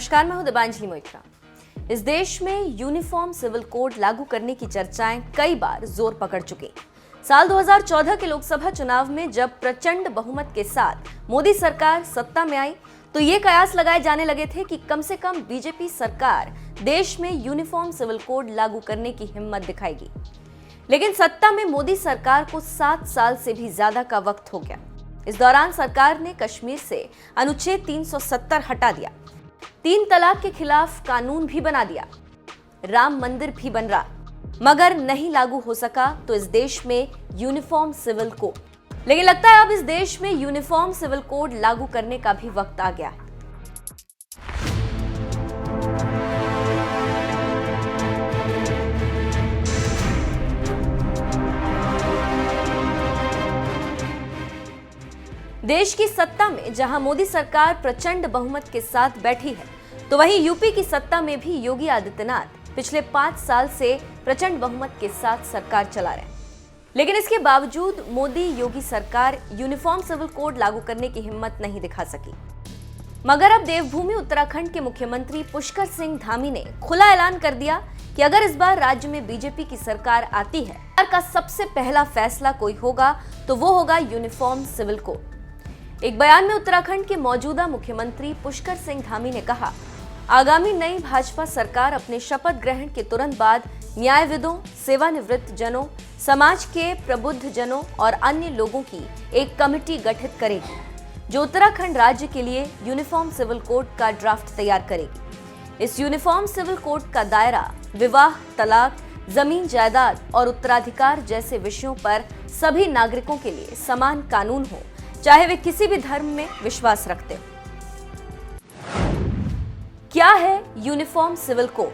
नमस्कार, मैं हूं दिबांजलि मोइत्रा। इस देश में यूनिफॉर्म सिविल कोड लागू करने की चर्चाएं कई बार जोर पकड़ चुकी। साल 2014 के लोकसभा चुनाव में जब प्रचंड बहुमत के साथ मोदी सरकार सत्ता में आई तो ये कयास लगाए जाने लगे थे कि कम से कम बीजेपी सरकार देश में यूनिफॉर्म सिविल कोड लागू करने की हिम्मत दिखाएगी। लेकिन सत्ता में मोदी सरकार को 7 साल से भी ज्यादा का वक्त हो गया। इस दौरान सरकार ने कश्मीर से अनुच्छेद 370 हटा दिया, 3 तलाक के खिलाफ कानून भी बना दिया, राम मंदिर भी बन रहा, मगर नहीं लागू हो सका तो इस देश में यूनिफॉर्म सिविल कोड। लेकिन लगता है अब इस देश में यूनिफॉर्म सिविल कोड लागू करने का भी वक्त आ गया है। देश की सत्ता में जहां मोदी सरकार प्रचंड बहुमत के साथ बैठी है, तो वहीं यूपी की सत्ता में भी योगी आदित्यनाथ पिछले 5 साल से प्रचंड बहुमत के साथ सरकार चला रहे हैं। लेकिन इसके बावजूद मोदी योगी सरकार यूनिफॉर्म सिविल कोड लागू करने की हिम्मत नहीं दिखा सकी। मगर अब देवभूमि उत्तराखंड के मुख्यमंत्री पुष्कर सिंह धामी ने खुला ऐलान कर दिया कि अगर इस बार राज्य में बीजेपी की सरकार आती है, सरकार का सबसे पहला फैसला कोई होगा तो वो होगा यूनिफॉर्म सिविल कोड। एक बयान में उत्तराखंड के मौजूदा मुख्यमंत्री पुष्कर सिंह धामी ने कहा, आगामी नई भाजपा सरकार अपने शपथ ग्रहण के तुरंत बाद न्यायविदों, सेवानिवृत्त जनों, समाज के प्रबुद्ध जनों और अन्य लोगों की एक कमेटी गठित करेगी जो उत्तराखंड राज्य के लिए यूनिफॉर्म सिविल कोड का ड्राफ्ट तैयार करेगी। इस यूनिफॉर्म सिविल कोड का दायरा विवाह, तलाक, जमीन जायदाद और उत्तराधिकार जैसे विषयों पर सभी नागरिकों के लिए समान कानून हो, चाहे वे किसी भी धर्म में विश्वास रखते हो। क्या है यूनिफॉर्म सिविल कोड?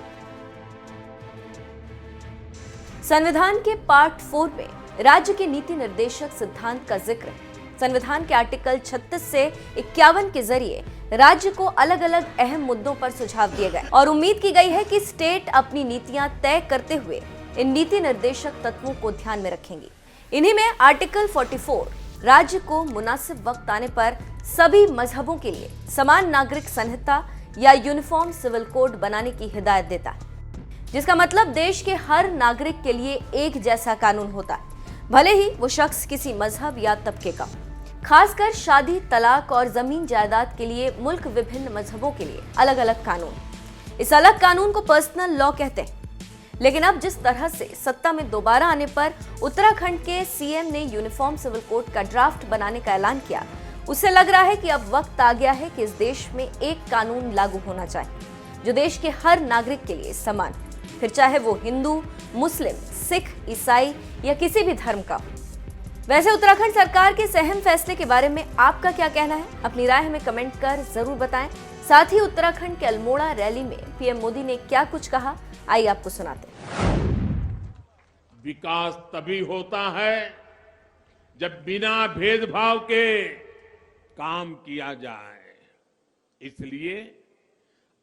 संविधान के पार्ट 4 में राज्य के नीति निर्देशक सिद्धांत का जिक्र है। संविधान के आर्टिकल 36 से 51 के जरिए राज्य को अलग अलग अहम मुद्दों पर सुझाव दिए गए और उम्मीद की गई है कि स्टेट अपनी नीतियां तय करते हुए इन नीति निर्देशक तत्वों को ध्यान में रखेंगी। इन्हीं में आर्टिकल 44 राज्य को मुनासिब वक्त आने पर सभी मजहबों के लिए समान नागरिक संहिता या यूनिफॉर्म सिविल कोड बनाने की हिदायत देता है, जिसका मतलब देश के हर नागरिक के लिए एक जैसा कानून होता है, भले ही वो शख्स किसी मजहब या तबके का। खासकर शादी, तलाक और जमीन जायदाद के लिए मुल्क विभिन्न मजहबों के लिए अलग अलग कानून। इस अलग कानून को पर्सनल लॉ कहते हैं। लेकिन अब जिस तरह से सत्ता में दोबारा आने पर उत्तराखंड के सीएम ने यूनिफॉर्म सिविल कोड का ड्राफ्ट बनाने का ऐलान किया, उससे लग रहा है कि अब वक्त आ गया है कि इस देश में एक कानून लागू होना चाहिए जो देश के हर नागरिक के लिए समान, फिर चाहे वो हिंदू, मुस्लिम, सिख, ईसाई या किसी भी धर्म का हो। वैसे उत्तराखंड सरकार के इस अहम फैसले के बारे में आपका क्या कहना है? अपनी राय हमें कमेंट कर जरूर बताएं। साथ ही उत्तराखंड के अल्मोड़ा रैली में पीएम मोदी ने क्या कुछ कहा, आइए आपको सुनाते हैं। विकास तभी होता है जब बिना भेदभाव के काम किया जाए। इसलिए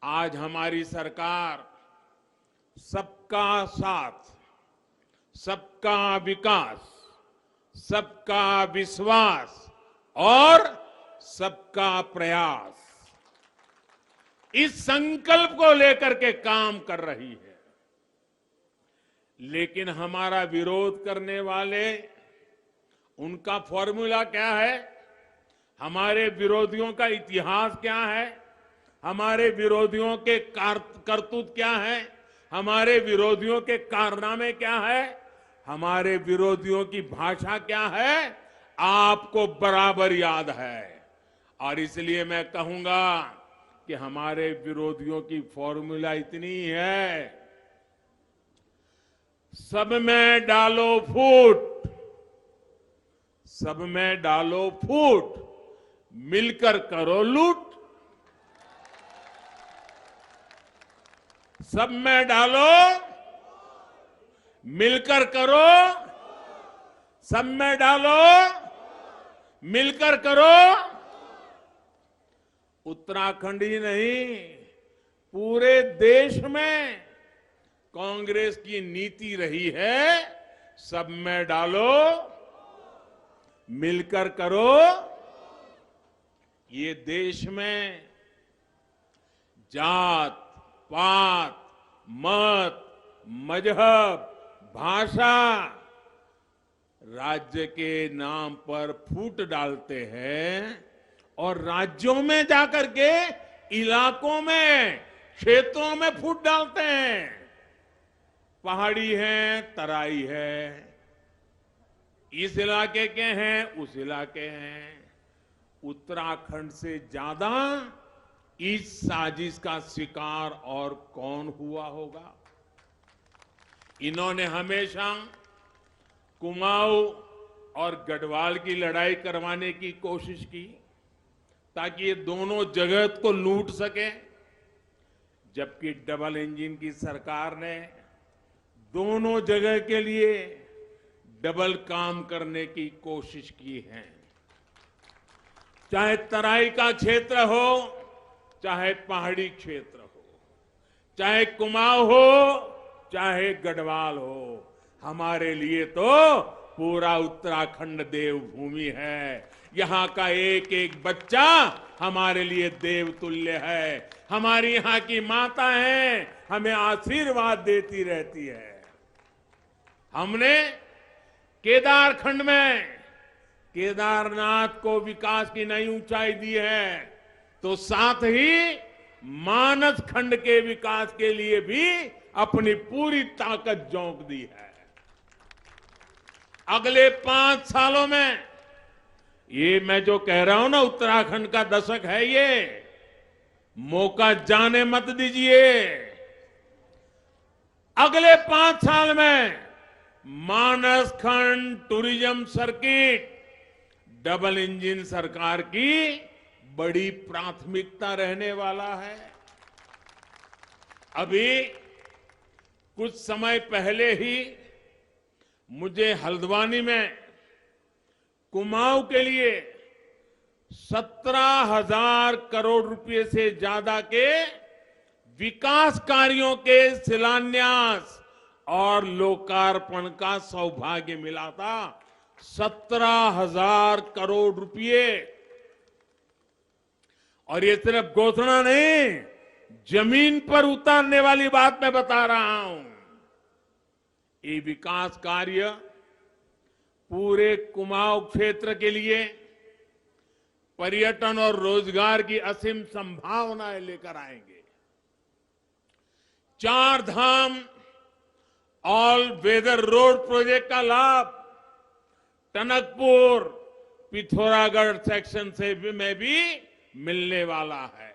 आज हमारी सरकार सबका साथ, सबका विकास, सबका विश्वास और सबका प्रयास, इस संकल्प को लेकर के काम कर रही है। लेकिन हमारा विरोध करने वाले, उनका फॉर्मूला क्या है? हमारे विरोधियों का इतिहास क्या है? हमारे विरोधियों के करतूत क्या है? हमारे विरोधियों के कारनामे क्या है? हमारे विरोधियों की भाषा क्या है? आपको बराबर याद है। और इसलिए मैं कहूंगा कि हमारे विरोधियों की फॉर्मूला इतनी है, सब में डालो फूट, सब में डालो फूट, मिलकर करो लूट। सब में डालो, मिलकर करो, सब में डालो, मिलकर करो। उत्तराखंड ही नहीं, पूरे देश में कांग्रेस की नीति रही है, सब में डालो, मिलकर करो। ये देश में जात पात मत मजहब भाषा राज्य के नाम पर फूट डालते हैं और राज्यों में जाकर के इलाकों में क्षेत्रों में फूट डालते हैं। पहाड़ी है तराई है, इस इलाके के हैं उस इलाके हैं। उत्तराखंड से ज्यादा इस साजिश का शिकार और कौन हुआ होगा। इन्होंने हमेशा कुमाऊं और गढ़वाल की लड़ाई करवाने की कोशिश की ताकि ये दोनों जगत को लूट सके, जबकि डबल इंजन की सरकार ने दोनों जगह के लिए डबल काम करने की कोशिश की है। चाहे तराई का क्षेत्र हो, चाहे पहाड़ी क्षेत्र हो, चाहे कुमाऊं हो, चाहे गढ़वाल हो, हमारे लिए तो पूरा उत्तराखंड देवभूमि है। यहाँ का एक एक बच्चा हमारे लिए देवतुल्य है। हमारी यहाँ की माता है, हमें आशीर्वाद देती रहती है। हमने केदारखंड में केदारनाथ को विकास की नई ऊंचाई दी है, तो साथ ही मानस खंड के विकास के लिए भी अपनी पूरी ताकत झोंक दी है। अगले 5 सालों में, ये मैं जो कह रहा हूं ना, उत्तराखंड का दशक है ये, मौका जाने मत दीजिए। अगले 5 साल में मानस खंड टूरिज्म सर्किट डबल इंजन सरकार की बड़ी प्राथमिकता रहने वाला है। अभी कुछ समय पहले ही मुझे हल्द्वानी में कुमाऊं के लिए 17,000 करोड़ रुपए से ज्यादा के विकास कार्यों के शिलान्यास और लोकार्पण का सौभाग्य मिला था। 17,000 करोड़ रुपए। और ये सिर्फ घोषणा नहीं, जमीन पर उतारने वाली बात मैं बता रहा हूं। ये विकास कार्य पूरे कुमाऊं क्षेत्र के लिए पर्यटन और रोजगार की असीम संभावनाएं लेकर आएंगे। 4 धाम ऑल वेदर रोड प्रोजेक्ट का लाभ टनकपुर पिथौरागढ़ सेक्शन से भी मिलने वाला है।